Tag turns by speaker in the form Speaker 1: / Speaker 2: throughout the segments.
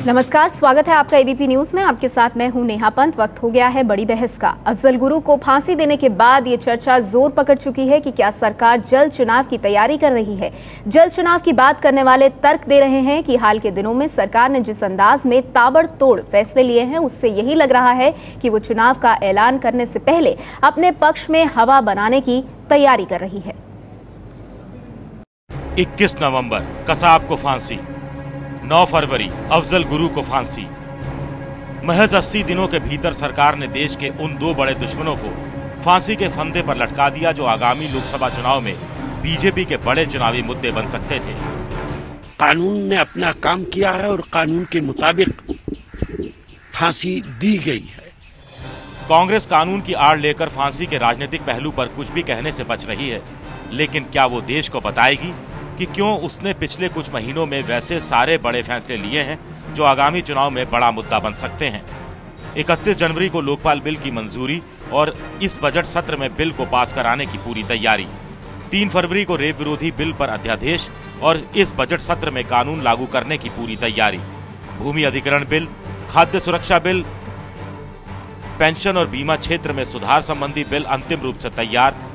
Speaker 1: नमस्कार, स्वागत है आपका एबीपी न्यूज में। आपके साथ मैं हूं नेहा पंत। वक्त हो गया है बड़ी बहस का। अफजल गुरु को फांसी देने के बाद ये चर्चा जोर पकड़ चुकी है कि क्या सरकार जल्द चुनाव की तैयारी कर रही है। जल्द चुनाव की बात करने वाले तर्क दे रहे हैं कि हाल के दिनों में सरकार ने जिस अंदाज में ताबड़तोड़ फैसले लिए हैं, उससे यही लग रहा है कि वो चुनाव का ऐलान करने से पहले अपने पक्ष में हवा बनाने की तैयारी कर रही है।
Speaker 2: 21 नवंबर कसाब को फांसी, 9 फरवरी अफजल गुरु को फांसी। महज 80 दिनों के भीतर सरकार ने देश के उन दो बड़े दुश्मनों को फांसी के फंदे पर लटका दिया जो आगामी लोकसभा चुनाव में बीजेपी के बड़े चुनावी मुद्दे बन सकते थे।
Speaker 3: कानून ने अपना काम किया है और कानून के मुताबिक फांसी दी गई है।
Speaker 2: कांग्रेस कानून की आड़ लेकर फांसी के राजनीतिक पहलू पर कुछ भी कहने से बच रही है, लेकिन क्या वो देश को बताएगी कि क्यों उसने पिछले कुछ महीनों में वैसे सारे बड़े फैसले लिए हैं जो आगामी चुनाव में बड़ा मुद्दा बन सकते हैं। 31 जनवरी को लोकपाल बिल की मंजूरी और इस बजट सत्र में बिल को पास कराने की पूरी तैयारी। 3 फरवरी को रेप विरोधी बिल पर अध्यादेश और इस बजट सत्र में कानून लागू करने की पूरी तैयारी। भूमि अधिग्रहण बिल, खाद्य सुरक्षा बिल, पेंशन और बीमा क्षेत्र में सुधार संबंधी बिल अंतिम रूप से तैयार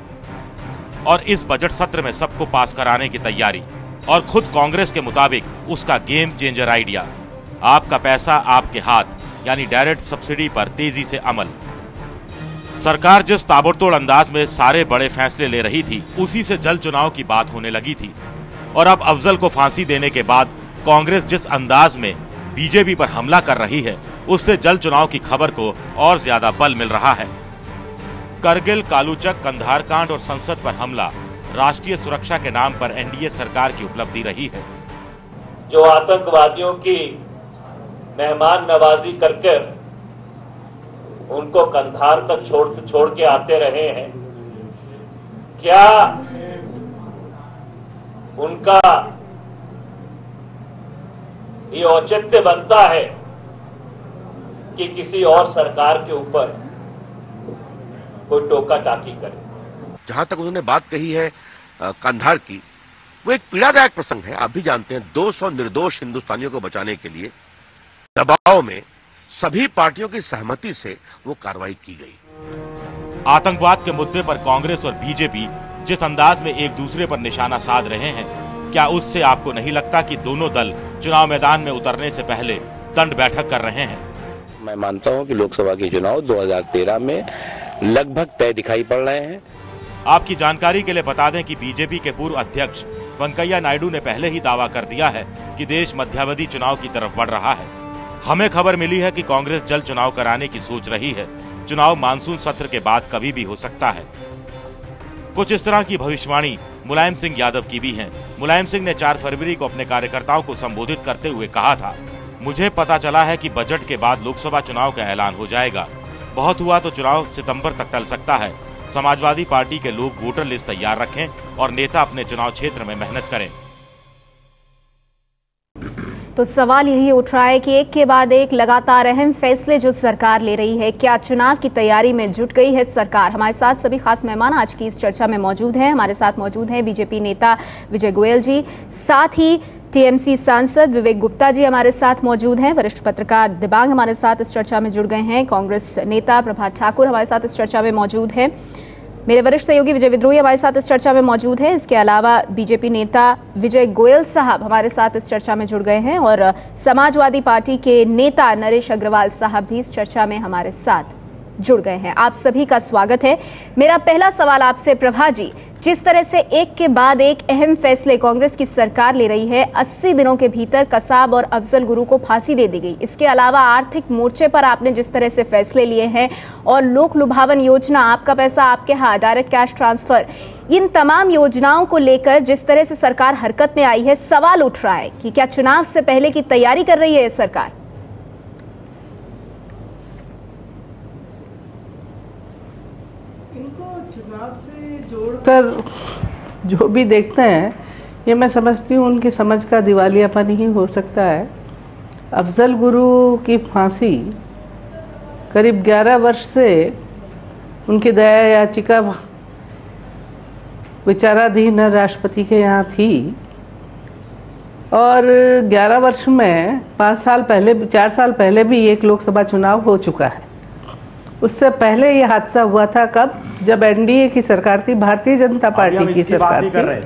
Speaker 2: और इस बजट सत्र में सबको पास कराने की तैयारी। और खुद कांग्रेस के मुताबिक उसका गेम चेंजर आइडिया, आपका पैसा आपके हाथ, यानी डायरेक्ट सब्सिडी पर तेजी से अमल। सरकार जिस ताबड़तोड़ अंदाज में सारे बड़े फैसले ले रही थी, उसी से जल्द चुनाव की बात होने लगी थी। और अब अफजल को फांसी देने के बाद कांग्रेस जिस अंदाज में बीजेपी पर हमला कर रही है, उससे जल्द चुनाव की खबर को और ज्यादा बल मिल रहा है। करगिल, कालूचक, कंधार कांड और संसद पर हमला राष्ट्रीय सुरक्षा के नाम पर एनडीए सरकार की उपलब्धि रही है।
Speaker 4: जो आतंकवादियों की मेहमान नवाजी करके उनको कंधार तक छोड़ के आते रहे हैं, क्या उनका ये औचित्य बनता है कि किसी और सरकार के ऊपर कोई टोका टाकी करे?
Speaker 5: जहां तक उन्होंने बात कही है कंधार की, वो एक पीड़ादायक प्रसंग है। आप भी जानते हैं 200 निर्दोष हिंदुस्तानियों को बचाने के लिए दबाव में सभी पार्टियों की सहमति से वो कार्रवाई की गई।
Speaker 2: आतंकवाद के मुद्दे पर कांग्रेस और बीजेपी जिस अंदाज में एक दूसरे पर निशाना साध रहे हैं, क्या उससे आपको नहीं लगता कि दोनों दल चुनाव मैदान में उतरने से पहले दंड बैठक कर रहे हैं?
Speaker 6: मैं मानता हूं कि लोकसभा के चुनाव 2013 में लगभग तय दिखाई पड़ रहे हैं।
Speaker 2: आपकी जानकारी के लिए बता दें कि बीजेपी के पूर्व अध्यक्ष वेंकैया नायडू ने पहले ही दावा कर दिया है कि देश मध्यावधि चुनाव की तरफ बढ़ रहा है। हमें खबर मिली है कि कांग्रेस जल्द चुनाव कराने की सोच रही है। चुनाव मानसून सत्र के बाद कभी भी हो सकता है। कुछ इस तरह की भविष्यवाणी मुलायम सिंह यादव की भी है। मुलायम सिंह ने 4 फरवरी को अपने कार्यकर्ताओं को संबोधित करते हुए कहा था, मुझे पता चला है कि बजट के बाद लोकसभा चुनाव का ऐलान हो जाएगा। बहुत हुआ तो चुनाव सितंबर तक टल सकता है। समाजवादी पार्टी के लोग वोटर लिस्ट तैयार रखें और नेता अपने चुनाव क्षेत्र में मेहनत करें।
Speaker 1: तो सवाल यही उठ रहा है कि एक के बाद एक लगातार अहम फैसले जो सरकार ले रही है, क्या चुनाव की तैयारी में जुट गई है सरकार? हमारे साथ सभी खास मेहमान आज की इस चर्चा में मौजूद हैं। हमारे साथ मौजूद हैं बीजेपी नेता विजय गोयल जी, साथ ही टीएमसी सांसद विवेक गुप्ता जी हमारे साथ मौजूद हैं। वरिष्ठ पत्रकार दिबांग हमारे साथ इस चर्चा में जुड़ गए हैं। कांग्रेस नेता प्रभात ठाकुर हमारे साथ इस चर्चा में मौजूद हैं। मेरे वरिष्ठ सहयोगी विजय विद्रोही हमारे साथ इस चर्चा में मौजूद हैं। इसके अलावा बीजेपी नेता विजय गोयल साहब हमारे साथ इस चर्चा में जुड़ गए हैं और समाजवादी पार्टी के नेता नरेश अग्रवाल साहब भी इस चर्चा में हमारे साथ जुड़ गए हैं। आप सभी का स्वागत है। मेरा पहला सवाल आपसे प्रभा जी, जिस तरह से एक के बाद एक अहम फैसले कांग्रेस की सरकार ले रही है, 80 दिनों के भीतर कसाब और अफजल गुरु को फांसी दे दी गई। इसके अलावा आर्थिक मोर्चे पर आपने जिस तरह से फैसले लिए हैं और लोक लुभावन योजना, आपका पैसा आपके हाथ, डायरेक्ट कैश ट्रांसफर, इन तमाम योजनाओं को लेकर जिस तरह से सरकार हरकत में आई है, सवाल उठ रहा है कि क्या चुनाव से पहले की तैयारी कर रही है सरकार?
Speaker 7: जोड़कर जो भी देखते हैं, ये मैं समझती हूँ उनकी समझ का दिवालियापन ही हो सकता है। अफजल गुरु की फांसी करीब 11 वर्ष से उनकी दया याचिका विचाराधीन राष्ट्रपति के यहाँ थी और 11 वर्ष में 5 साल पहले 4 साल पहले भी एक लोकसभा चुनाव हो चुका है। उससे पहले ये हादसा हुआ था कब, जब एनडीए की सरकार थी, भारतीय जनता पार्टी की सरकार थी,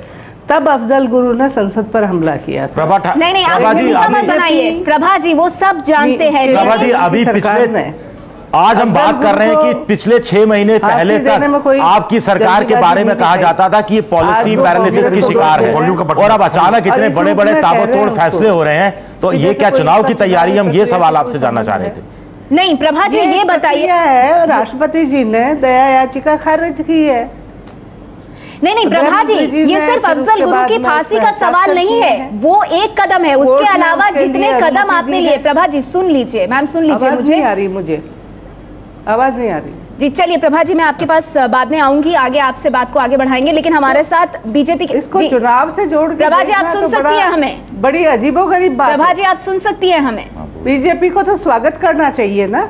Speaker 7: तब अफजल गुरु ने संसद पर हमला किया था।
Speaker 1: नहीं आप मत बनाइए प्रभा जी, वो सब जानते हैं।
Speaker 2: प्रभा जी अभी पिछले आज हम बात कर रहे हैं कि पिछले 6 महीने पहले तक आपकी सरकार के बारे में कहा जाता था कि ये पॉलिसी पैरालिसिस की शिकार है, और अब अचानक इतने बड़े बड़े ताबड़तोड़ फैसले हो रहे हैं, तो ये क्या चुनाव की तैयारी? हम ये सवाल आपसे जानना चाह रहे थे।
Speaker 1: नहीं प्रभा जी ये बताइए,
Speaker 7: राष्ट्रपति जी ने दया याचिका खारिज की है।
Speaker 1: नहीं प्रभा जी, ये सिर्फ अफजल गुरु की फांसी का सवाल नहीं है, वो एक कदम है, उसके अलावा जितने कदम आपने लिए। प्रभा जी सुन लीजिए, मैम सुन लीजिए, मुझे आवाज नहीं आ रही जी। चलिए प्रभा जी, मैं आपके पास बाद में आऊंगी, आगे आपसे बात को आगे बढ़ाएंगे, लेकिन हमारे साथ बीजेपी के
Speaker 7: इसको चुनाव से जोड़ के
Speaker 1: प्रभा जी आप सुन सकती हैं हमें?
Speaker 7: बड़ी अजीबोगरीब बात।
Speaker 1: प्रभा जी आप सुन सकती हैं हमें?
Speaker 7: बीजेपी को तो स्वागत करना चाहिए ना,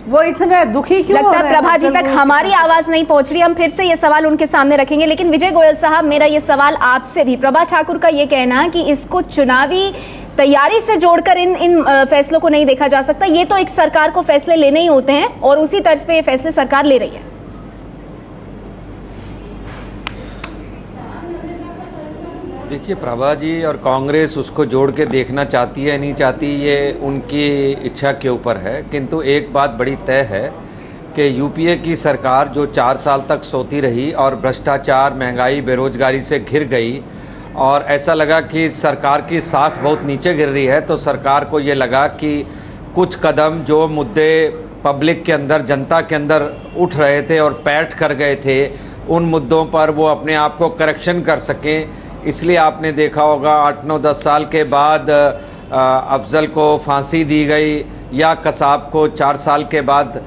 Speaker 7: वो इतना दुखी क्यों
Speaker 1: लगता है प्रभा जी तक हमारी आवाज नहीं पहुंच रही। हम फिर से ये सवाल उनके सामने रखेंगे, लेकिन विजय गोयल साहब मेरा ये सवाल आपसे भी, प्रभा ठाकुर का ये कहना कि इसको चुनावी तैयारी से जोड़कर इन फैसलों को नहीं देखा जा सकता, ये तो एक सरकार को फैसले लेने ही होते हैं और उसी तर्ज पे ये फैसले सरकार ले रही है।
Speaker 8: देखिए प्रभा जी और कांग्रेस उसको जोड़ के देखना चाहती है नहीं चाहती, ये उनकी इच्छा के ऊपर है, किंतु एक बात बड़ी तय है कि यूपीए की सरकार जो 4 साल तक सोती रही और भ्रष्टाचार, महंगाई, बेरोजगारी से घिर गई और ऐसा लगा कि सरकार की साख बहुत नीचे गिर रही है, तो सरकार को ये लगा कि कुछ कदम जो मुद्दे पब्लिक के अंदर, जनता के अंदर उठ रहे थे और पैठ कर गए थे, उन मुद्दों पर वो अपने आप को करेक्शन कर सकें। इसलिए आपने देखा होगा 8-9-10 साल के बाद अफजल को फांसी दी गई, या कसाब को 4 साल के बाद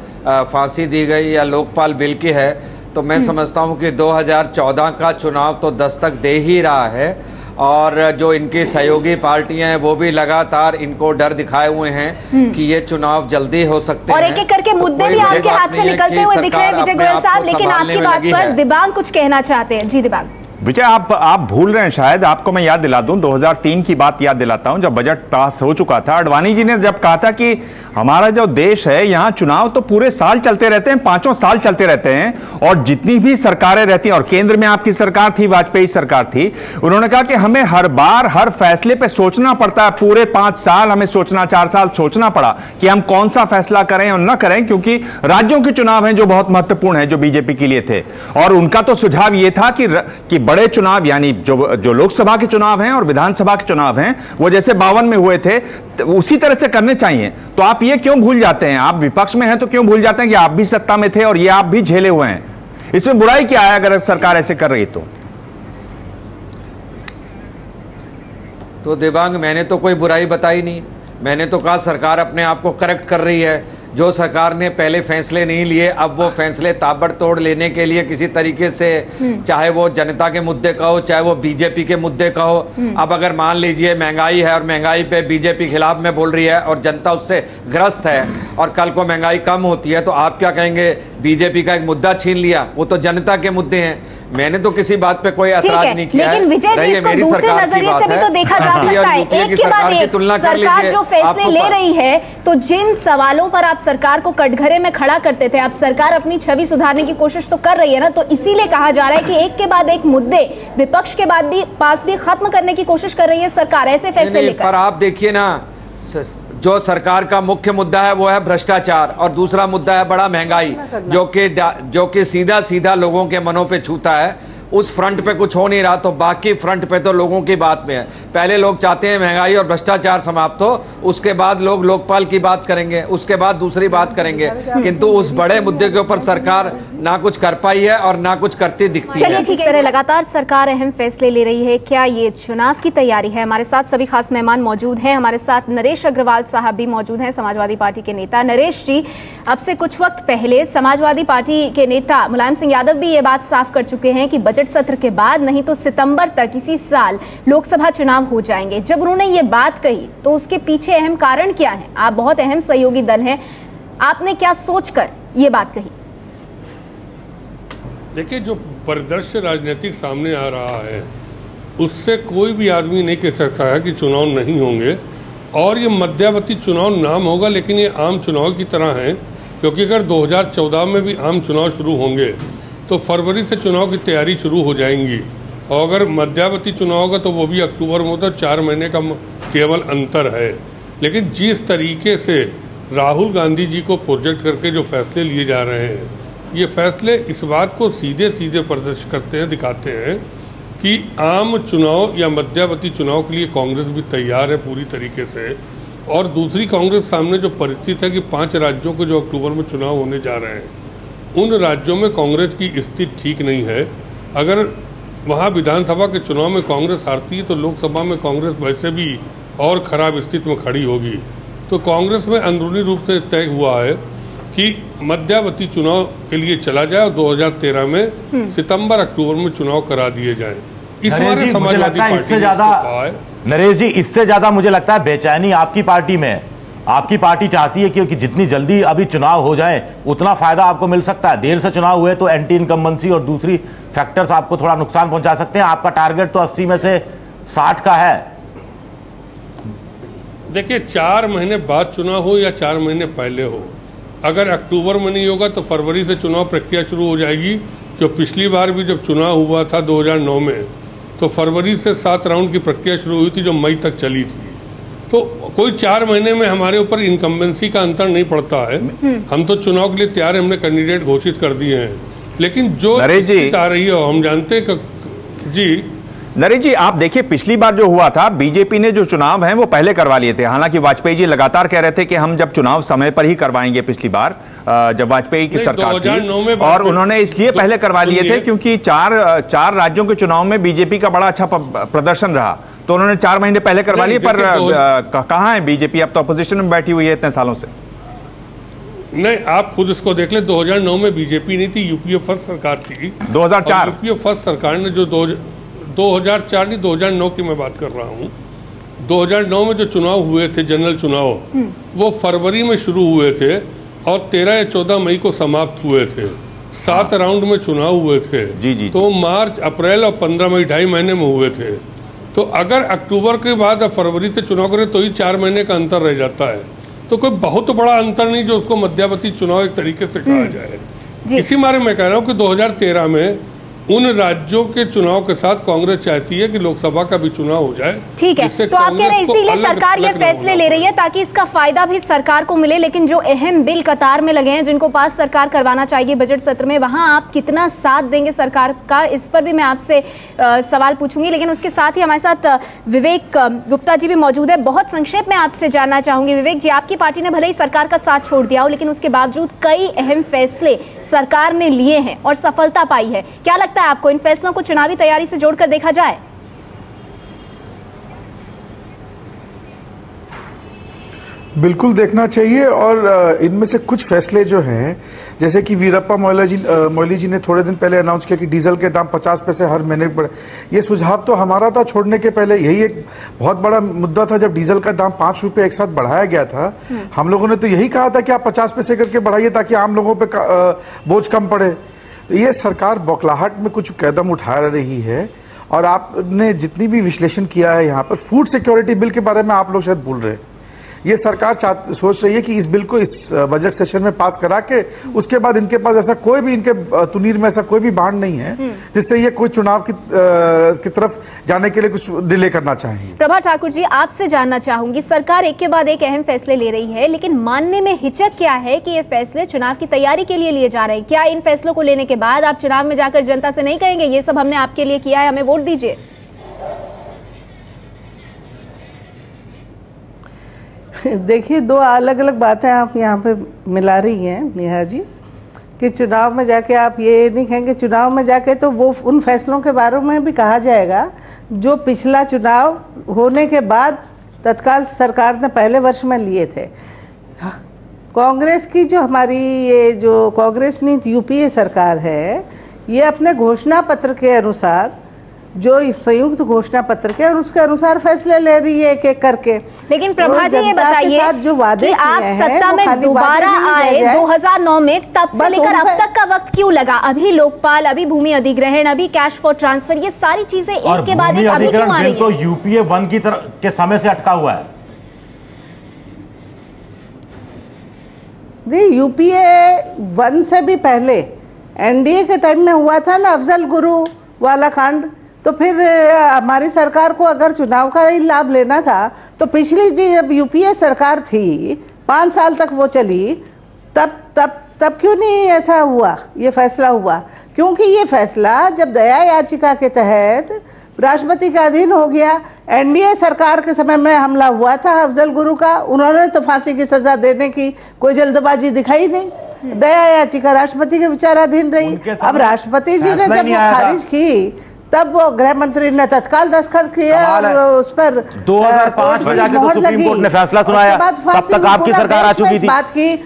Speaker 8: फांसी दी गई, या लोकपाल बिल की है, तो मैं समझता हूं कि 2014 का चुनाव तो दस्तक दे ही रहा है, और जो इनकी सहयोगी पार्टियां हैं वो भी लगातार इनको डर दिखाए हुए हैं कि ये चुनाव जल्दी हो सकते हैं,
Speaker 1: और एक-एक करके मुद्दे भी आपके हाथ से निकलते हुए दिख रहे हैं विजय गोयल साहब। लेकिन आपकी बात पर दिबांग कुछ कहना चाहते हैं। जी दिबांग।
Speaker 9: विजय आप भूल रहे हैं शायद, आपको मैं याद दिला दूं, 2003 की बात याद दिलाता हूं, जब बजट पास हो चुका था, आडवाणी जी ने जब कहा था कि हमारा जो देश है यहां चुनाव तो पूरे साल चलते रहते हैं, 5 साल चलते रहते हैं, और जितनी भी सरकारें रहती हैं, और केंद्र में आपकी सरकार थी, वाजपेयी सरकार थी, उन्होंने कहा कि हमें हर बार हर फैसले पे सोचना पड़ता है, पूरे 5 साल हमें सोचना, 4 साल सोचना पड़ा कि हम कौन सा फैसला करें और न करें, क्योंकि राज्यों के चुनाव हैं जो बहुत महत्वपूर्ण है, जो बीजेपी के लिए थे। और उनका तो सुझाव यह था कि बड़े चुनाव, यानी जो लोकसभा के चुनाव हैं और विधानसभा के चुनाव हैं, वो जैसे 52 में हुए थे उसी तरह से करने चाहिए। तो आप ये क्यों भूल जाते हैं? आप विपक्ष में हैं तो क्यों भूल जाते हैं कि आप भी सत्ता में थे और ये आप भी झेले हुए हैं? इसमें बुराई क्या है अगर सरकार ऐसे कर रही
Speaker 8: तो दिबांग, मैंने तो कोई बुराई बताई नहीं, मैंने तो कहा सरकार अपने आप को करेक्ट कर रही है। जो सरकार ने पहले फैसले नहीं लिए, अब वो फैसले ताबड़तोड़ लेने के लिए किसी तरीके से, चाहे वो जनता के मुद्दे का हो, चाहे वो बीजेपी के मुद्दे का हो, अब अगर मान लीजिए महंगाई है और महंगाई पे बीजेपी खिलाफ में बोल रही है और जनता उससे ग्रस्त है, और कल को महंगाई कम होती है तो आप क्या कहेंगे? बीजेपी का एक मुद्दा छीन लिया, वो तो जनता के मुद्दे हैं। मैंने तो किसी बात पे कोई ऐतराज नहीं किया,
Speaker 1: लेकिन विजय जी इसको दूसरे नजरिए से भी तो देखा जा सकता है। एक के बाद एक सरकार जो फैसले ले रही है, तो जिन सवालों पर आप सरकार को कटघरे में खड़ा करते थे, अब सरकार अपनी छवि सुधारने की कोशिश तो कर रही है ना, तो इसीलिए कहा जा रहा है कि एक के बाद एक मुद्दे विपक्ष के बाद भी पास भी खत्म करने की कोशिश कर रही है सरकार ऐसे फैसले लेकर।
Speaker 8: पर आप देखिए ना, जो सरकार का मुख्य मुद्दा है वो है भ्रष्टाचार, और दूसरा मुद्दा है बड़ा महंगाई, जो कि सीधा सीधा लोगों के मनों पे छूता है। उस फ्रंट पे कुछ हो नहीं रहा, तो बाकी फ्रंट पे तो लोगों की बात में है। पहले लोग चाहते हैं महंगाई और भ्रष्टाचार समाप्त हो, उसके बाद लोग लोकपाल की बात करेंगे, उसके बाद दूसरी बात करेंगे, किंतु उस बड़े मुद्दे के ऊपर सरकार ना कुछ कर पाई है और ना कुछ करती दिखती है।
Speaker 1: चलिए ठीक है, लगातार सरकार अहम फैसले ले रही है, क्या ये चुनाव की तैयारी है? हमारे साथ सभी खास मेहमान मौजूद हैं। हमारे साथ नरेश अग्रवाल साहब भी मौजूद हैं, समाजवादी पार्टी के नेता। नरेश जी, अब से कुछ वक्त पहले समाजवादी पार्टी के नेता मुलायम सिंह यादव भी ये बात साफ कर चुके हैं कि बजट सत्र के बाद नहीं तो सितंबर तक इसी साल लोकसभा चुनाव हो जाएंगे। जब उन्होंने ये बात कही तो उसके पीछे अहम कारण क्या है? आप बहुत अहम सहयोगी दल हैं, आपने क्या सोचकर ये बात कही?
Speaker 10: देखिए, जो परिदृश्य राजनीतिक सामने आ रहा है उससे कोई भी आदमी नहीं कह सकता है कि चुनाव नहीं होंगे। और ये मध्यावधि चुनाव नाम होगा, लेकिन ये आम चुनाव की तरह है, क्योंकि अगर 2014 में भी आम चुनाव शुरू होंगे तो फरवरी से चुनाव की तैयारी शुरू हो जाएंगी, और अगर मध्यावधि चुनाव होगा तो वो भी अक्टूबर में होता, 4 महीने का केवल अंतर है। लेकिन जिस तरीके से राहुल गांधी जी को प्रोजेक्ट करके जो फैसले लिए जा रहे हैं, ये फैसले इस बात को सीधे सीधे प्रदर्शित करते हैं, दिखाते हैं कि आम चुनाव या मध्यावधि चुनाव के लिए कांग्रेस भी तैयार है पूरी तरीके से। और दूसरी, कांग्रेस सामने जो परिस्थिति है कि 5 राज्यों के जो अक्टूबर में चुनाव होने जा रहे हैं, उन राज्यों में कांग्रेस की स्थिति ठीक नहीं है। अगर वहां विधानसभा के चुनाव में कांग्रेस हारती है तो लोकसभा में कांग्रेस वैसे भी और खराब स्थिति में खड़ी होगी। तो कांग्रेस में अंदरूनी रूप से तय हुआ है कि मध्यावधि चुनाव के लिए चला जाए और 2013 में सितंबर अक्टूबर में चुनाव करा दिए जाएं। इस बारे समाजवादी पार्टी
Speaker 11: इससे ज्यादा, नरेश जी, इससे ज्यादा मुझे लगता है बेचैनी आपकी पार्टी में है। आपकी पार्टी चाहती है कि जितनी जल्दी अभी चुनाव हो जाए उतना फायदा आपको मिल सकता है। देर से चुनाव हुए तो एंटी इनकम्बेंसी और दूसरी फैक्टर्स आपको थोड़ा नुकसान पहुंचा सकते हैं। आपका टारगेट तो 80 में से 60 का है।
Speaker 10: देखिए, 4 महीने बाद चुनाव हो या 4 महीने पहले हो, अगर अक्टूबर में नहीं होगा तो फरवरी से चुनाव प्रक्रिया शुरू हो जाएगी। जो पिछली बार भी जब चुनाव हुआ था 2009 में, तो फरवरी से 7 राउंड की प्रक्रिया शुरू हुई थी जो मई तक चली थी। तो कोई 4 महीने में हमारे ऊपर इनकम्बेंसी का अंतर नहीं पड़ता है। हम तो चुनाव के लिए तैयार है, हमने कैंडिडेट घोषित कर दिए हैं। लेकिन जो स्थिति आ रही है हम जानते हैं जी।
Speaker 9: नरेश जी, आप देखिए, पिछली बार जो हुआ था, बीजेपी ने जो चुनाव हैं वो पहले करवा लिए थे। हालांकि वाजपेयी जी लगातार कह रहे थे कि हम जब चुनाव समय पर ही करवाएंगे। पिछली बार जब वाजपेयी की सरकार थी, और उन्होंने इसलिए पहले करवा लिए थे क्योंकि चार राज्यों के चुनाव में बीजेपी का बड़ा अच्छा प्रदर्शन रहा, तो उन्होंने 4 महीने पहले करवा लिए। पर कहां है बीजेपी? अब तो अपोजिशन में बैठी हुई है इतने सालों से।
Speaker 10: नहीं, आप खुद इसको देख ले, 2009 में बीजेपी नहीं थी, यूपीए फर्स्ट सरकार थी।
Speaker 9: 2004
Speaker 10: यूपीए फर्स्ट सरकार ने जो 2004 नहीं 2009 की मैं बात कर रहा हूं। 2009 में जो चुनाव हुए थे, जनरल चुनाव, वो फरवरी में शुरू हुए थे और 13 या 14 मई को समाप्त हुए थे। 7 राउंड में चुनाव हुए थे।
Speaker 9: जी।
Speaker 10: तो मार्च, अप्रैल और 15 मई 2.5 महीने में हुए थे। तो अगर अक्टूबर के बाद फरवरी से चुनाव करें तो ही 4 महीने का अंतर रह जाता है। तो कोई बहुत बड़ा अंतर नहीं जो उसको मध्यावधि चुनाव एक तरीके से कहा जाए। इसी मारे मैं कह रहा हूं कि 2013 में उन राज्यों के चुनाव के साथ कांग्रेस चाहती है कि लोकसभा का भी चुनाव हो जाए।
Speaker 1: ठीक है, तो आप कह रहे हैं इसीलिए सरकार ये फैसले ले रही है ताकि इसका फायदा भी सरकार को मिले। लेकिन जो अहम बिल कतार में लगे हैं, जिनको पास सरकार करवाना चाहिए बजट सत्र में, वहां आप कितना साथ देंगे सरकार का? इस पर भी मैं आपसे सवाल पूछूंगी। लेकिन उसके साथ ही हमारे साथ विवेक गुप्ता जी भी मौजूद है। बहुत संक्षेप में आपसे जानना चाहूंगी विवेक जी, आपकी पार्टी ने भले ही सरकार का साथ छोड़ दिया हो, लेकिन उसके बावजूद कई अहम फैसले सरकार ने लिए हैं और सफलता पाई है। क्या लगता है आपको इन फैसलों को चुनावी तैयारी से जोड़कर देखा जाए?
Speaker 12: बिल्कुल देखना चाहिए। और इनमें से कुछ फैसले जो हैं, जैसे कि वीरप्पा मोइली जी ने थोड़े दिन पहले अनाउंस किया कि डीजल के दाम 50 पैसे हर महीने बढ़े। ये सुझाव तो हमारा था छोड़ने के पहले। यही एक बहुत बड़ा मुद्दा था जब डीजल का दाम 5 रुपये एक साथ बढ़ाया गया था। हम लोगों ने तो यही कहा था कि आप 50 पैसे करके बढ़ाइए ताकि आम लोगों पर बोझ कम पड़े। ये सरकार बौखलाहट में कुछ कदम उठा रही है। और आपने जितनी भी विश्लेषण किया है यहाँ पर, फूड सिक्योरिटी बिल के बारे में आप लोग शायद भूल रहे हैं। ये सरकार सोच रही है कि इस बिल को इस बजट सेशन में पास करा के उसके बाद इनके पास ऐसा कोई भी, इनके तुनीर में ऐसा कोई भी बहाना नहीं है जिससे ये कोई चुनाव की तरफ जाने के लिए कुछ डिले करना चाहिए।
Speaker 1: प्रभा ठाकुर जी, आपसे जानना चाहूंगी, सरकार एक के बाद एक अहम फैसले ले रही है, लेकिन मानने में हिचक क्या है कि ये फैसले चुनाव की तैयारी के लिए जा रहे हैं? क्या इन फैसलों को लेने के बाद आप चुनाव में जाकर जनता से नहीं कहेंगे ये सब हमने आपके लिए किया है, हमें वोट दीजिए?
Speaker 7: देखिए, 2 अलग अलग बातें आप यहाँ पे मिला रही हैं नेहा जी, कि चुनाव में जाके आप ये नहीं कहेंगे। चुनाव में जाके तो वो उन फैसलों के बारे में भी कहा जाएगा जो पिछला चुनाव होने के बाद तत्काल सरकार ने पहले वर्ष में लिए थे। कांग्रेस की जो हमारी ये जो कांग्रेस नीति यूपीए सरकार है, ये अपने घोषणा पत्र के अनुसार जो संयुक्त घोषणा पत्र के और उसके अनुसार फैसले ले रही है एक एक करके।
Speaker 1: लेकिन प्रभा जी ये बताइए कि आप सत्ता में दोबारा आए 2009 में, तब से लेकर अब तक का वक्त क्यों लगा? अभी लोकपाल, अभी भूमि अधिग्रहण, अभी कैश फॉर ट्रांसफर, ये सारी चीजें एक के बाद एक अभी क्यों आ रही है?
Speaker 11: तो यूपीए 1 की तरह के समय से अटका हुआ है।
Speaker 7: यूपीए 1 से भी पहले एनडीए के टाइम में हुआ था ना अफजल गुरु वाला कांड, तो फिर हमारी सरकार को अगर चुनाव का ही लाभ लेना था तो पिछली जब यूपीए सरकार थी 5 साल तक वो चली, तब क्यों नहीं ऐसा हुआ, ये फैसला हुआ? क्योंकि ये फैसला जब दया याचिका के तहत राष्ट्रपति का अधीन हो गया। एनडीए सरकार के समय में हमला हुआ था अफजल गुरु का, उन्होंने तो फांसी की सजा देने की कोई जल्दबाजी दिखाई नहीं। दया याचिका राष्ट्रपति के विचाराधीन रही। अब राष्ट्रपति जी ने जब खारिज की तब वो गृह मंत्री ने तत्काल दस्तखत किया और उस पर
Speaker 11: 2005 में जाके तो सुप्रीम कोर्ट ने फैसला सुनाया, तब तक आपकी सरकार आ चुकी थी।
Speaker 7: बात की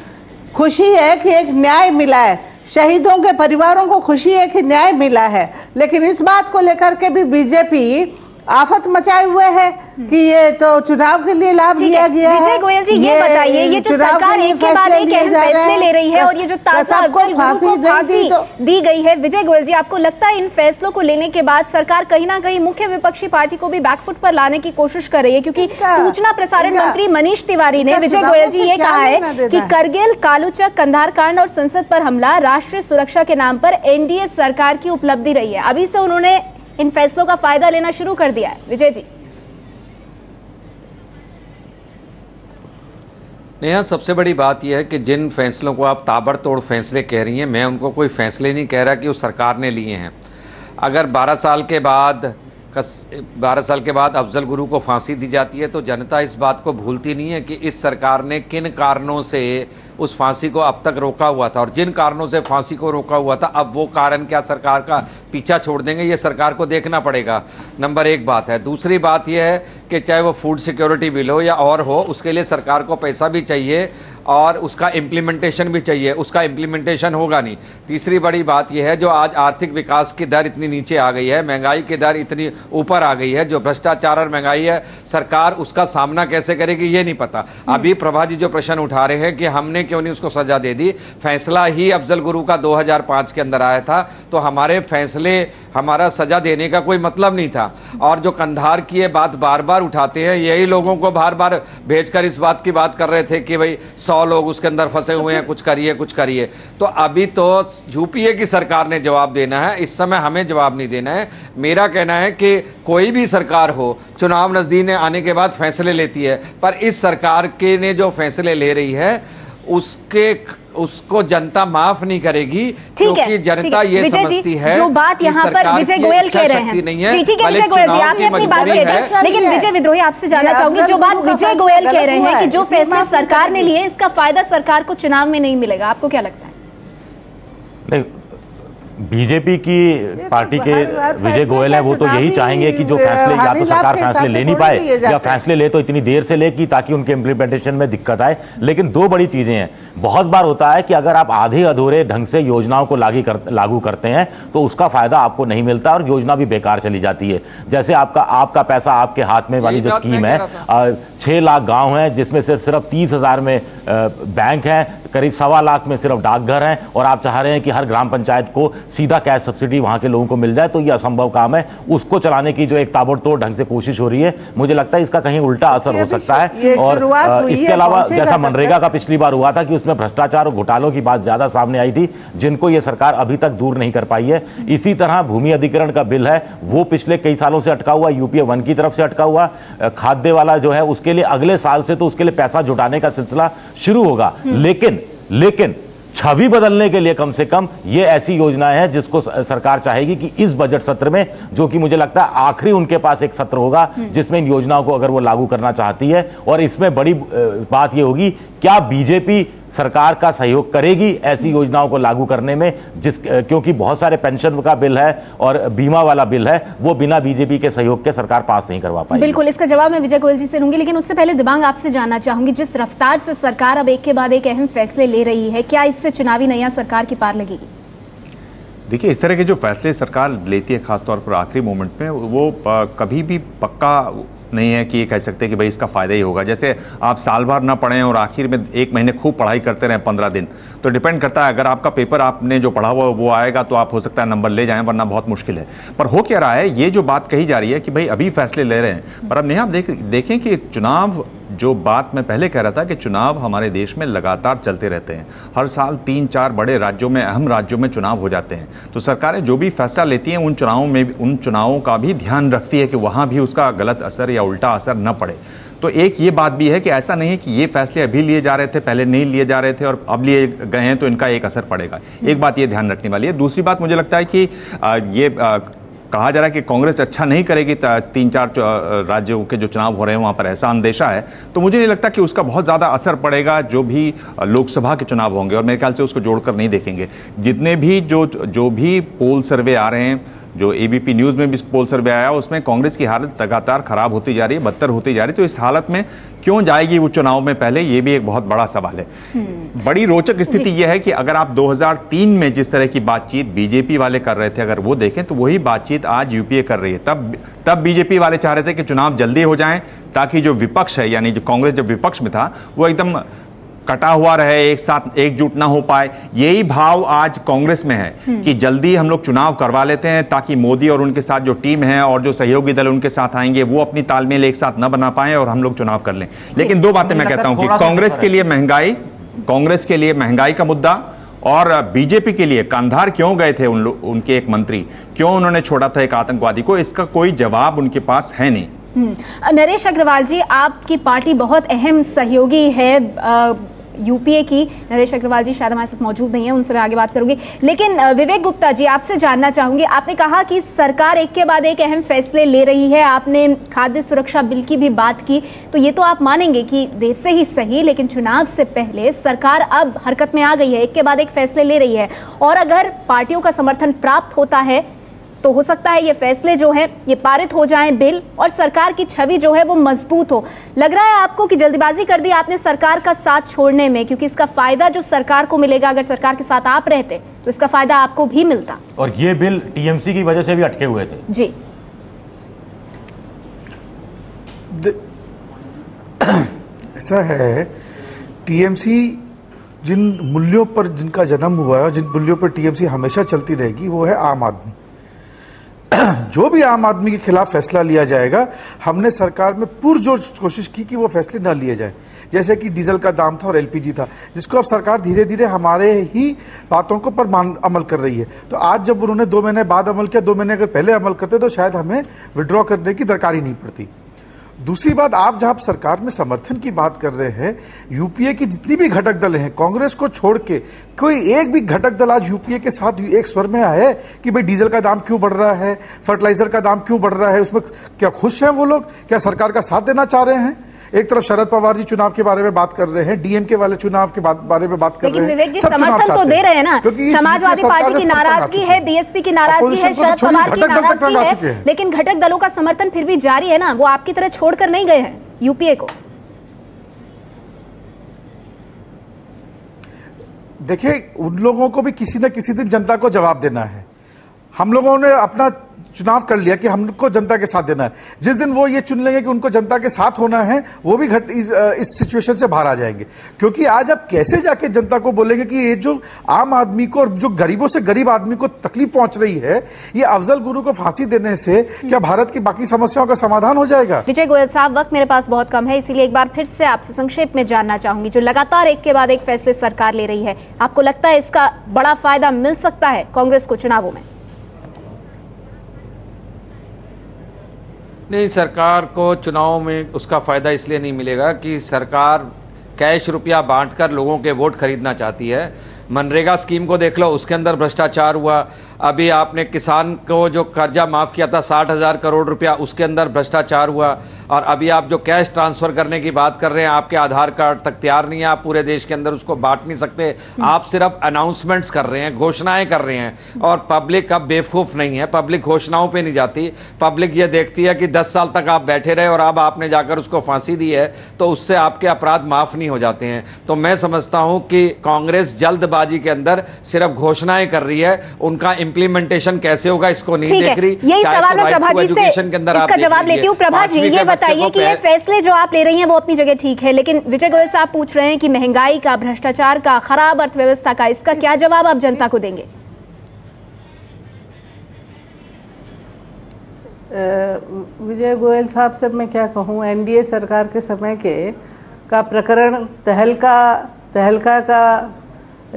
Speaker 7: खुशी है कि एक न्याय मिला है, शहीदों के परिवारों को खुशी है कि न्याय मिला है, लेकिन इस बात को लेकर के भी बीजेपी आफत मचाए हुए है कि ये तो चुनाव के लिए लाभ लिया गया है।
Speaker 1: विजय गोयल जी ये बताइए, ये जो सरकार एक के बाद एक अहम फैसले ले रही है और ये जो ताजा अफजल गुरु को फांसी दी गई है, विजय गोयल जी आपको लगता है इन फैसलों को लेने के बाद सरकार कहीं ना कहीं मुख्य विपक्षी पार्टी को भी बैकफुट पर लाने की कोशिश कर रही है? क्योंकि सूचना प्रसारण मंत्री मनीष तिवारी ने, विजय गोयल जी, ये कहा है कि करगिल, कालूचक, कंधार कांड और संसद पर हमला राष्ट्रीय सुरक्षा के नाम पर एनडीए सरकार की उपलब्धि रही है। अभी से उन्होंने इन फैसलों का फायदा लेना शुरू कर दिया है। विजय जी,
Speaker 8: यहाँ सबसे बड़ी बात यह है कि जिन फैसलों को आप ताबड़तोड़ फैसले कह रही हैं, मैं उनको कोई फैसले नहीं कह रहा कि उस सरकार ने लिए हैं। अगर 12 साल के बाद अफजल गुरु को फांसी दी जाती है तो जनता इस बात को भूलती नहीं है कि इस सरकार ने किन कारणों से उस फांसी को अब तक रोका हुआ था, और जिन कारणों से फांसी को रोका हुआ था अब वो कारण क्या सरकार का पीछा छोड़ देंगे, ये सरकार को देखना पड़ेगा। नंबर 1 बात है। दूसरी बात यह है कि चाहे वो फूड सिक्योरिटी बिल हो या और हो, उसके लिए सरकार को पैसा भी चाहिए और उसका इम्प्लीमेंटेशन भी चाहिए, उसका इम्प्लीमेंटेशन होगा नहीं। तीसरी बड़ी बात यह है जो आज आर्थिक विकास की दर इतनी नीचे आ गई है, महंगाई की दर इतनी ऊपर आ गई है, जो भ्रष्टाचार और महंगाई है, सरकार उसका सामना कैसे करेगी ये नहीं पता। अभी प्रभा जी जो प्रश्न उठा रहे हैं कि हमने क्यों नहीं उसको सजा दे दी, फैसला ही अफजल गुरु का 2005 के अंदर आया था, तो हमारे फैसले, हमारा सजा देने का कोई मतलब नहीं था। और जो कंधार की ये बात बार बार उठाते हैं, यही लोगों को बार बार भेजकर इस बात की बात कर रहे थे कि भाई 100 लोग उसके अंदर फंसे हुए हैं, कुछ करिए कुछ करिए। तो अभी तो यूपीए की सरकार ने जवाब देना है, इस समय हमें जवाब नहीं देना है। मेरा कहना है कि कोई भी सरकार हो, चुनाव नजदीक आने के बाद फैसले लेती है, पर इस सरकार के ने जो फैसले ले रही है उसको जनता माफ नहीं करेगी, क्योंकि जनता ये समझती है
Speaker 1: जो बात यहाँ पर विजय गोयल कह रहे हैं। जी ठीक है विजय गोयल जी, आपने अपनी बात कह दी, लेकिन विजय विद्रोही आपसे जानना चाहूंगी, जो बात विजय गोयल कह रहे हैं कि जो फैसले सरकार ने लिए इसका फायदा सरकार को चुनाव में नहीं मिलेगा, आपको क्या लगता है?
Speaker 11: नहीं, बीजेपी की पार्टी के विजय गोयल है, वो तो यही चाहेंगे कि जो फैसले या तो सरकार फैसले ले नहीं पाए या फैसले ले तो इतनी देर से ले कि ताकि उनके इम्प्लीमेंटेशन में दिक्कत आए। लेकिन 2 बड़ी चीजें हैं। बहुत बार होता है कि अगर आप आधे अधूरे ढंग से योजनाओं को लागू करते हैं तो उसका फायदा आपको नहीं मिलता और योजना भी बेकार चली जाती है। जैसे आपका पैसा आपके हाथ में वाली जो स्कीम है, 6 लाख गांव हैं जिसमें से सिर्फ 30,000 में बैंक हैं, करीब 1.25 लाख में सिर्फ डाकघर हैं, और आप चाह रहे हैं कि हर ग्राम पंचायत को सीधा कैश सब्सिडी वहां के लोगों को मिल जाए, तो यह असंभव काम है। उसको चलाने की जो एक ताबड़तोड़ ढंग से कोशिश हो रही है, मुझे लगता है इसका कहीं उल्टा असर हो सकता है। और इसके अलावा जैसा मनरेगा का पिछली बार हुआ था कि उसमें भ्रष्टाचार और घोटालों की बात ज्यादा सामने आई थी, जिनको यह सरकार अभी तक दूर नहीं कर पाई है। इसी तरह भूमि अधिग्रहण का बिल है, वो पिछले कई सालों से अटका हुआ, यूपीए 1 की तरफ से अटका हुआ। खाद्य वाला जो है उसके लिए अगले साल से तो उसके लिए पैसा जुटाने का सिलसिला शुरू होगा, लेकिन छवि बदलने के लिए कम से कम ये ऐसी योजनाएं हैं जिसको सरकार चाहेगी कि इस बजट सत्र में, जो कि मुझे लगता है आखिरी उनके पास एक सत्र होगा जिसमें इन योजनाओं को अगर वो लागू करना चाहती है, और इसमें बड़ी बात ये होगी क्या बीजेपी सरकार का सहयोग करेगी ऐसी योजनाओं को लागू करने में, क्योंकि बहुत सारे पेंशन का बिल है और बीमा वाला बिल है, वो बिना बीजेपी के सहयोग के सरकार पास नहीं करवा पाएगी।
Speaker 1: बिल्कुल, इसका जवाब मैं विजय गोयल जी से लूंगी, लेकिन उससे पहले दिबांग आपसे जानना चाहूंगी, जिस रफ्तार से सरकार अब एक के बाद एक अहम फैसले ले रही है, क्या इससे चुनावी नैया सरकार की पार लगेगी?
Speaker 9: देखिए, इस तरह के जो फैसले सरकार लेती है खासतौर पर आखिरी मोमेंट में, वो कभी भी पक्का नहीं है कि ये कह सकते हैं कि भाई इसका फायदा ही होगा। जैसे आप साल भर ना पढ़ें और आखिर में 1 महीने खूब पढ़ाई करते रहें 15 दिन, तो डिपेंड करता है, अगर आपका पेपर आपने जो पढ़ा हुआ वो आएगा तो आप हो सकता है नंबर ले जाएं, वरना बहुत मुश्किल है। पर हो क्या रहा है, ये जो बात कही जा रही है कि भाई अभी फैसले ले रहे हैं, पर अब नेहा आप देखें कि चुनाव, जो बात मैं पहले कह रहा था कि चुनाव हमारे देश में लगातार चलते रहते हैं, हर साल 3-4 बड़े राज्यों में, अहम राज्यों में चुनाव हो जाते हैं, तो सरकारें जो भी फैसला लेती हैं उन चुनावों का भी ध्यान रखती है कि वहां भी उसका गलत असर या उल्टा असर न पड़े। तो एक ये बात भी है कि ऐसा नहीं है कि ये फैसले अभी लिए जा रहे थे, पहले नहीं लिए जा रहे थे और अब लिए गए हैं तो इनका एक असर पड़ेगा। एक बात ये ध्यान रखने वाली है। दूसरी बात मुझे लगता है कि कहा जा रहा है कि कांग्रेस अच्छा नहीं करेगी 3-4 राज्यों के जो चुनाव हो रहे हैं वहां पर, ऐसा अंदेशा है, तो मुझे नहीं लगता कि उसका बहुत ज्यादा असर पड़ेगा जो भी लोकसभा के चुनाव होंगे, और मेरे ख्याल से उसको जोड़कर नहीं देखेंगे। जितने भी जो भी पोल सर्वे आ रहे हैं, जो एबीपी न्यूज में भी पोल सर्वे आया, उसमें कांग्रेस की हालत लगातार खराब होती जा रही है, बदतर होती जा रही है। तो इस हालत में क्यों जाएगी वो चुनाव में पहले, ये भी एक बहुत बड़ा सवाल है। बड़ी रोचक स्थिति यह है कि अगर आप 2003 में जिस तरह की बातचीत बीजेपी वाले कर रहे थे, अगर वो देखें तो वही बातचीत आज यूपीए कर रही है। तब बीजेपी वाले चाह रहे थे कि चुनाव जल्दी हो जाएं ताकि जो विपक्ष है, यानी जो कांग्रेस जब विपक्ष में था, वो एकदम कटा हुआ रहे, एक साथ एकजुट ना हो पाए। यही भाव आज कांग्रेस में है कि जल्दी हम लोग चुनाव करवा लेते हैं ताकि मोदी और उनके साथ जो टीम है और जो सहयोगी दल उनके साथ आएंगे वो अपनी तालमेल एक साथ न बना पाए और हम लोग चुनाव कर लें। लेकिन दो बातें मैं कहता हूं कि कांग्रेस के लिए महंगाई का मुद्दा और बीजेपी के लिए कंधार क्यों गए थे उनके एक मंत्री, क्यों उन्होंने छोड़ा था एक आतंकवादी को, इसका कोई जवाब उनके पास है नहीं।
Speaker 1: नरेश अग्रवाल जी, आपकी पार्टी बहुत अहम सहयोगी है यूपीए की। नरेश अग्रवाल जी शायद हमारे साथ मौजूद नहीं है, उनसे मैं आगे बात करूंगी। लेकिन विवेक गुप्ता जी, आपसे जानना चाहूंगी, आपने कहा कि सरकार एक के बाद एक अहम फैसले ले रही है, आपने खाद्य सुरक्षा बिल की भी बात की, तो ये तो आप मानेंगे कि देर से ही सही, लेकिन चुनाव से पहले सरकार अब हरकत में आ गई है, एक के बाद एक फैसले ले रही है, और अगर पार्टियों का समर्थन प्राप्त होता है तो हो सकता है ये फैसले जो हैं ये पारित हो जाएं बिल, और सरकार की छवि जो है वो मजबूत हो। लग रहा है आपको कि जल्दबाजी कर दी आपने सरकार का साथ छोड़ने में, क्योंकि इसका फायदा जो सरकार को मिलेगा, अगर सरकार के साथ आप रहते तो इसका फायदा आपको भी मिलता।
Speaker 11: और ये बिल टीएमसी की वजह से भी अटके हुए थे।
Speaker 1: जी
Speaker 12: ऐसा है, टीएमसी जिन मूल्यों पर जिनका जन्म हुआ है और जिन मूल्यों पर टीएमसी हमेशा चलती रहेगी वो है आम आदमी। जो भी आम आदमी के खिलाफ फैसला लिया जाएगा, हमने सरकार में पुरजोर कोशिश की कि वो फैसले न लिए जाएं। जैसे कि डीजल का दाम था और एलपीजी था, जिसको अब सरकार धीरे धीरे हमारे ही बातों को पर अमल कर रही है। तो आज जब उन्होंने 2 महीने बाद अमल किया, 2 महीने अगर पहले अमल करते तो शायद हमें विड्रॉ करने की दरकार ही नहीं पड़ती। दूसरी बात, आप जहां सरकार में समर्थन की बात कर रहे हैं, यूपीए की जितनी भी घटक दल हैं, कांग्रेस को छोड़ के कोई एक भी घटक दल आज यूपीए के साथ एक स्वर में आया है कि भाई डीजल का दाम क्यों बढ़ रहा है, फर्टिलाइजर का दाम क्यों बढ़ रहा है, उसमें क्या खुश हैं वो लोग? क्या सरकार का साथ देना चाह रहे हैं? एक तरफ शरद पवार जी चुनाव के बारे में बात कर रहे हैं, डीएमके वाले चुनाव के बारे में बात कर रहे हैं,
Speaker 1: लेकिन विवेक जी समर्थन तो दे रहे हैं ना। समाजवादी पार्टी की नाराजगी है, बीएसपी की नाराजगी है, शरद पवार की नाराजगी है, लेकिन घटक दलों का समर्थन फिर भी जारी है ना, वो आपकी तरह छोड़कर नहीं गए हैं यूपीए को।
Speaker 12: देखिए, उन लोगों को भी किसी न किसी दिन जनता को जवाब देना है। हम लोगों ने अपना चुनाव कर लिया कि हमको जनता के साथ देना है। जिस दिन वो ये चुन लेंगे कि उनको जनता के साथ होना है, वो भी इस सिचुएशन से बाहर आ जाएंगे। क्योंकि आज आप कैसे जाके जनता को बोलेंगे कि ये जो आम आदमी को और जो गरीबों से गरीब आदमी को तकलीफ पहुंच रही है, ये अफजल गुरु को फांसी देने से क्या भारत की बाकी समस्याओं का समाधान हो जाएगा?
Speaker 1: विजय गोयल साहब, वक्त मेरे पास बहुत कम है, इसीलिए एक बार फिर से आपसे संक्षेप में जानना चाहूंगी, जो लगातार एक के बाद एक फैसले सरकार ले रही है, आपको लगता है इसका बड़ा फायदा मिल सकता है कांग्रेस को चुनावों में?
Speaker 8: नहीं, सरकार को चुनाव में उसका फायदा इसलिए नहीं मिलेगा कि सरकार कैश रुपया बांटकर लोगों के वोट खरीदना चाहती है। मनरेगा स्कीम को देख लो, उसके अंदर भ्रष्टाचार हुआ। अभी आपने किसान को जो कर्जा माफ किया था 60,000 करोड़ रुपया, उसके अंदर भ्रष्टाचार हुआ। और अभी आप जो कैश ट्रांसफर करने की बात कर रहे हैं, आपके आधार कार्ड तक तैयार नहीं है, आप पूरे देश के अंदर उसको बांट नहीं सकते, आप सिर्फ अनाउंसमेंट्स कर रहे हैं, घोषणाएं कर रहे हैं। और पब्लिक अब बेवकूफ नहीं है, पब्लिक घोषणाओं पे नहीं जाती। पब्लिक ये देखती है कि 10 साल तक आप बैठे रहे और अब आपने जाकर उसको फांसी दी है, तो उससे आपके अपराध माफ नहीं हो जाते हैं। तो मैं समझता हूं कि कांग्रेस जल्द जल्दबाजी के अंदर सिर्फ घोषणाएं कर रही है, उनका इंप्लीमेंटेशन कैसे होगा इसको नहीं देख रही।
Speaker 1: यही सवाल मैं प्रभा जी से इसका जवाब लेती हूँ। प्रभा जी ये बताइए कि ये फैसले जो आप ले रही हैं वो अपनी जगह ठीक है, लेकिन विजय गोयल साहब पूछ रहे हैं कि महंगाई का, भ्रष्टाचार का, खराब अर्थव्यवस्था का, इसका क्या जवाब आप जनता को देंगे?
Speaker 7: विजय गोयल साहब से मैं क्या कहूं, एनडीए सरकार के समय का प्रकरण तहलका का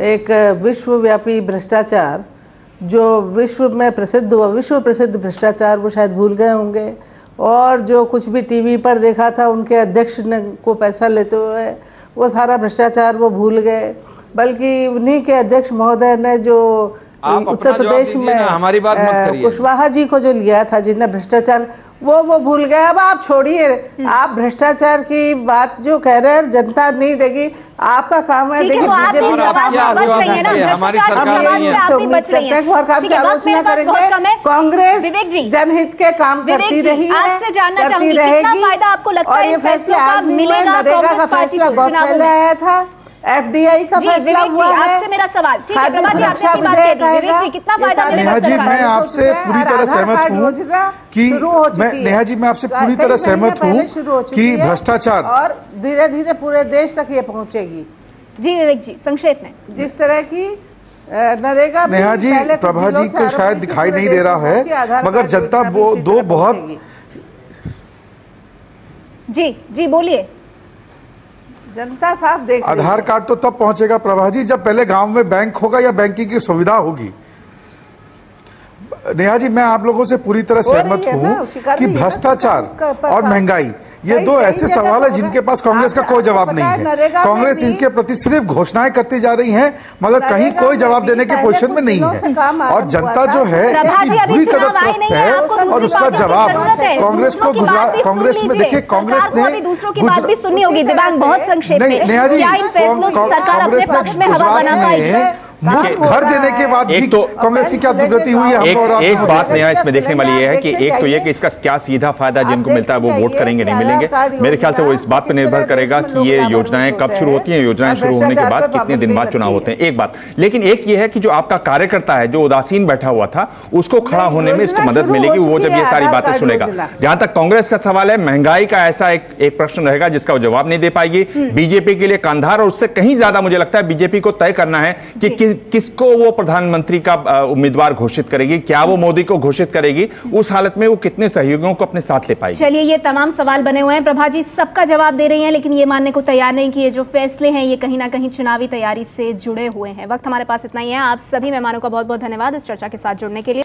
Speaker 7: एक विश्वव्यापी भ्रष्टाचार जो विश्व में प्रसिद्ध हुआ, विश्व प्रसिद्ध भ्रष्टाचार, वो शायद भूल गए होंगे। और जो कुछ भी टीवी पर देखा था उनके अध्यक्ष को पैसा लेते हुए, वो सारा भ्रष्टाचार वो भूल गए। बल्कि उन्हीं के अध्यक्ष महोदय ने जो उत्तर प्रदेश में
Speaker 8: हमारी बात मत करिए,
Speaker 7: कुशवाहा जी को जो लिया था जिन्हें भ्रष्टाचार, वो भूल गए। अब आप छोड़िए, आप भ्रष्टाचार की बात जो कह रहे हैं जनता नहीं देगी, आपका काम है। देखिए
Speaker 8: हमारी
Speaker 7: कांग्रेस जनहित के काम करती रही है,
Speaker 1: आपसे जानना चाहूंगी कितना फायदा आपको लगता है फैसलों का मिलेगा कांग्रेस पार्टी को?
Speaker 7: पहले आया था एफडीआई का फैसला हुआ है।
Speaker 1: आपसे मेरा सवाल, ठीक है प्रभा जी आपने अपनी बात कह दी। विवेक जी कितना फायदा मिलेगा
Speaker 12: सरकार? नेहा जी मैं आपसे पूरी तरह सहमत हूँ कि नेहा जी मैं आपसे पूरी तरह सहमत हूँ कि भ्रष्टाचार
Speaker 7: और धीरे धीरे पूरे देश तक ये पहुँचेगी।
Speaker 1: जी विवेक जी संक्षेप में,
Speaker 7: जिस तरह की नरेगा,
Speaker 12: नेहा जी प्रभा जी को शायद दिखाई नहीं दे रहा है, मगर जनता दो बहुत।
Speaker 1: जी बोलिए।
Speaker 7: जनता साफ देख,
Speaker 12: आधार कार्ड तो तब पहुंचेगा प्रभा जी जब पहले गांव में बैंक होगा या बैंकिंग की सुविधा होगी। नेहा जी मैं आप लोगों से पूरी तरह सहमत हूं कि भ्रष्टाचार और महंगाई ये दो ऐसे सवाल है जिनके पास कांग्रेस का कोई जवाब नहीं है। कांग्रेस इनके प्रति सिर्फ घोषणाएं करती जा रही है, मगर कहीं कोई जवाब देने की पोजीशन में नहीं है। और जनता जो है बुरी तरह त्रस्त है और उसका जवाब कांग्रेस में देखिए, कांग्रेस ने
Speaker 1: दूसरों की बात भी सुननी होगी। दिव्यांग बहुत संक्षेप में, क्या इन फैसलों से सरकार अपने पक्ष में हवा बना पाएगी?
Speaker 12: मुफ्त घर देने के बाद एक तो कांग्रेस की क्या दुर्गति हुई है?
Speaker 9: एक बात नया इसमें देखने वाली ये है कि एक तो ये कि इसका क्या सीधा फायदा जिनको मिलता है वो वोट करेंगे नहीं मिलेंगे। मेरे ख्याल से वो इस बात पर निर्भर करेगा कि ये योजनाएं कब शुरू होती हैं, योजनाएं शुरू होने के बाद कितने दिन बाद चुनाव होते हैं, एक बात। लेकिन एक ये है कि जो आपका कार्यकर्ता है जो उदासीन बैठा हुआ था उसको खड़ा होने में इसको मदद मिलेगी, वो जब ये सारी बातें सुनेगा। जहां तक कांग्रेस का सवाल है, महंगाई का ऐसा एक प्रश्न रहेगा जिसका वो जवाब नहीं दे पाएगी। बीजेपी के लिए कंधार, और उससे कहीं ज्यादा मुझे लगता है बीजेपी को तय करना है कि किसको वो प्रधानमंत्री का उम्मीदवार घोषित करेगी, क्या वो मोदी को घोषित करेगी, उस हालत में वो कितने सहयोगियों को अपने साथ ले पाएगी।
Speaker 1: चलिए ये तमाम सवाल बने हुए हैं, प्रभा जी सबका जवाब दे रही हैं, लेकिन ये मानने को तैयार नहीं कि ये जो फैसले हैं ये कहीं ना कहीं चुनावी तैयारी से जुड़े हुए हैं। वक्त हमारे पास इतना ही है। आप सभी मेहमानों का बहुत बहुत धन्यवाद इस चर्चा के साथ जुड़ने के लिए।